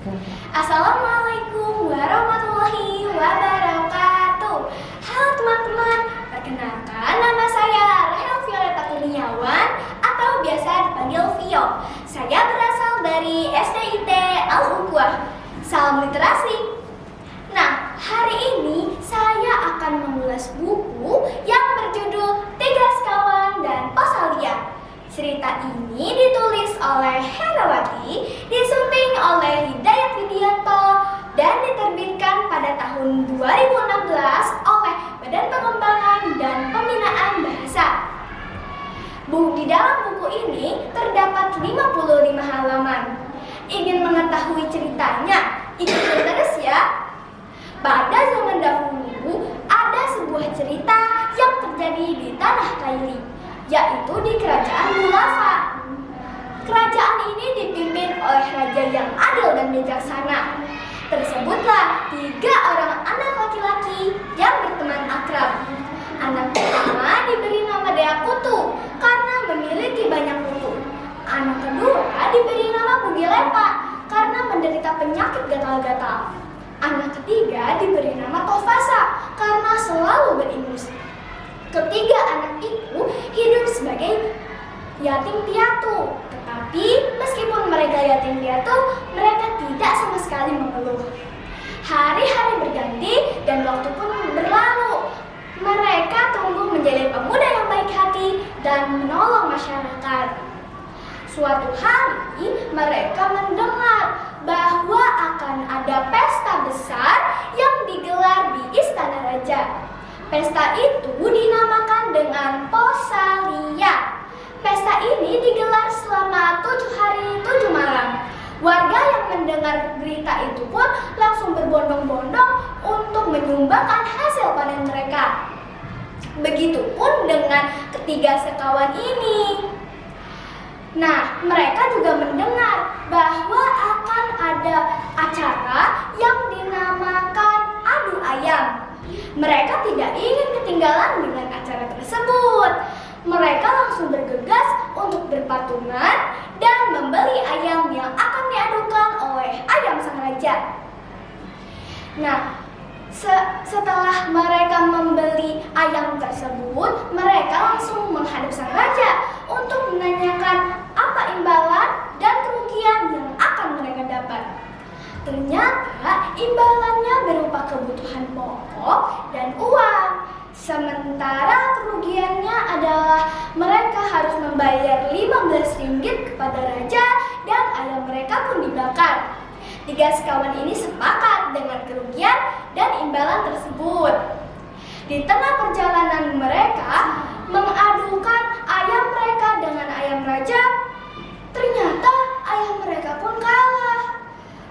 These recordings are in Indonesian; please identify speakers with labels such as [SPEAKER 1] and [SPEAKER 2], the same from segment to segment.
[SPEAKER 1] Assalamualaikum warahmatullahi wabarakatuh. Halo teman-teman, perkenalkan nama saya Rahel Violeta Kurniawan atau biasa dipanggil Vio. Saya berasal dari SDIT Al-Ukhwah. Salam literasi. Nah, hari ini saya akan mengulas buku yang berjudul Tiga Sekawan dan Posalia. Cerita ini ditulis oleh Herawati, disumping oleh Hidayat Widianto, dan diterbitkan pada tahun 2016 oleh Badan Pengembangan dan Pembinaan Bahasa. Di dalam buku ini terdapat 55 halaman. Ingin mengetahui ceritanya? Ikuti terus ya. Pada zaman dahulu, ada sebuah cerita yang terjadi di tanah Kaili, yaitu di Kerajaan Bulafa. Kerajaan ini dipimpin oleh raja yang adil dan bijaksana. Tersebutlah 3 orang anak laki-laki yang berteman akrab. Anak pertama diberi nama Deakutu karena memiliki banyak kutu. Anak kedua diberi nama Bugilepa karena menderita penyakit gatal-gatal. Anak ketiga diberi nama Tofasa karena selalu beringus. Ketiga anak itu hidup sebagai yatim piatu, tetapi meskipun mereka yatim piatu, mereka tidak sama sekali mengeluh. Hari-hari berganti dan waktu pun berlalu. Mereka tumbuh menjadi pemuda yang baik hati dan menolong masyarakat. Suatu hari mereka mendengar bahwa akan ada pesta besar yang digelar di Istana Raja. Pesta itu dinamakan dengan Posalia. Pesta ini digelar selama 7 hari 7 malam. Warga yang mendengar berita itu pun langsung berbondong-bondong untuk menyumbangkan hasil panen mereka. Begitupun dengan ketiga sekawan ini. Nah, mereka juga mendengar bahwa akan ada acara yang dinamakan adu ayam. Mereka tidak ingin ketinggalan dengan acara tersebut. Mereka langsung bergegas untuk berpatungan dan membeli ayam yang akan diadukan oleh ayam sang raja. Nah, setelah mereka membeli ayam tersebut, mereka langsung menghadap sang raja untuk menanyakan apa imbalan dan kerugian yang akan mereka dapat. Ternyata imbalannya berupa kebutuhan pokok dan uang. Sementara kerugiannya adalah mereka harus membayar 15 ringgit kepada raja dan ayam mereka pun dibakar. 3 sekawan ini sepakat dengan kerugian dan imbalan tersebut. Di tengah perjalanan mereka mengadukan ayam mereka dengan ayam raja, ternyata ayam mereka pun kalah.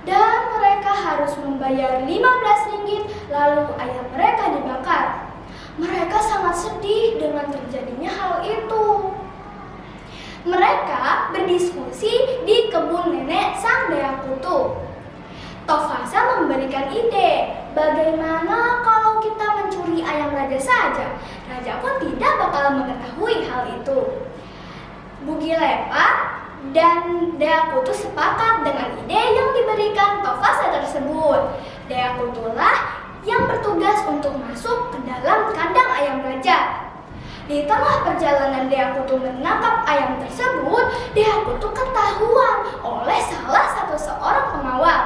[SPEAKER 1] Dan mereka harus membayar 15 ringgit lalu ayam mereka dibakar. Mereka sangat sedih dengan terjadinya hal itu. Mereka berdiskusi di kebun nenek sang Deakutu. Tofasa memberikan ide, bagaimana kalau kita mencuri ayam raja saja? Raja pun tidak bakal mengetahui hal itu. Bugilepa dan Deakutu sepakat dengan ide yang diberikan Tofasa tersebut. Deakutulah yang bertugas untuk masuk ke dalam kandang ayam raja. Di tengah perjalanan Deakutu menangkap ayam tersebut, Deakutu ketahuan oleh salah satu seorang pengawal.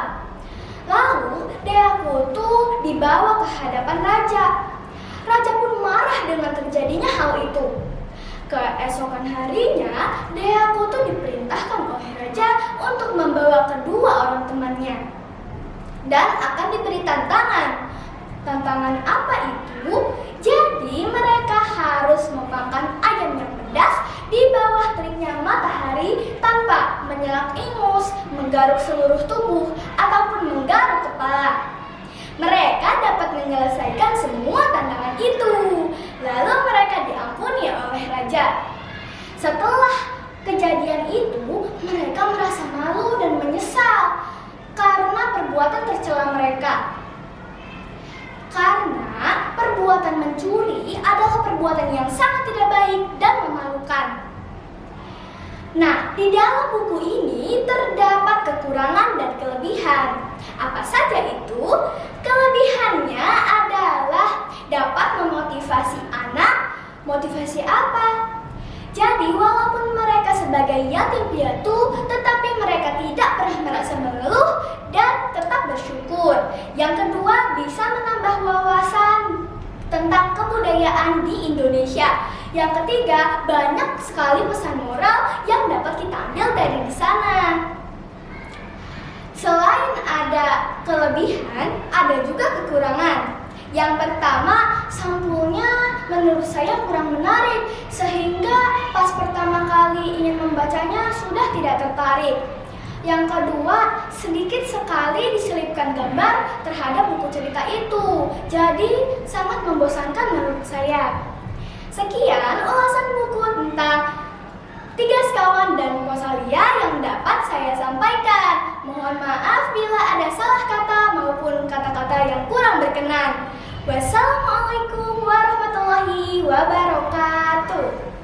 [SPEAKER 1] Lalu Deakutu dibawa ke hadapan raja. Raja pun marah dengan terjadinya hal itu. Keesokan harinya, Deakutu diperintahkan oleh raja untuk membawa kedua orang temannya dan akan diberi tantangan. Tantangan apa itu? Jadi mereka harus memakan ayam yang pedas di bawah teriknya matahari tanpa menyelak ingus, menggaruk seluruh tubuh, ataupun menggaruk kepala. Mereka dapat menyelesaikan semua tantangan itu. Lalu mereka diampuni oleh raja. Setelah kejadian itu, mereka merasa malu dan menyesal karena perbuatan tercela mereka. Karena perbuatan mencuri adalah perbuatan yang sangat tidak baik dan memalukan. Nah, di dalam buku ini terdapat kekurangan dan kelebihan. Apa saja itu? Kelebihannya adalah dapat memotivasi anak. Motivasi apa? Jadi, walaupun mereka sebagai yatim piatu, tetapi mereka tidak pernah merasa mengeluh dan tetap bersyukur. Yang kedua, bisa menambah wawasan tentang kebudayaan di Indonesia. Yang ketiga, banyak sekali pesan moral yang dapat kita ambil dari di sana. Selain ada kelebihan, ada juga kekurangan. Yang pertama, sampulnya menurut saya kurang menarik, sehingga pas pertama kali ingin membacanya sudah tidak tertarik. Yang kedua, sedikit sekali diselipkan gambar terhadap buku cerita itu, jadi sangat membosankan menurut saya. Sekian ulasan buku tentang Tiga Sekawan dan Rosalia yang dapat saya sampaikan. Mohon maaf bila ada salah kata maupun kata-kata yang kurang berkenan. Wassalamualaikum warahmatullahi wabarakatuh.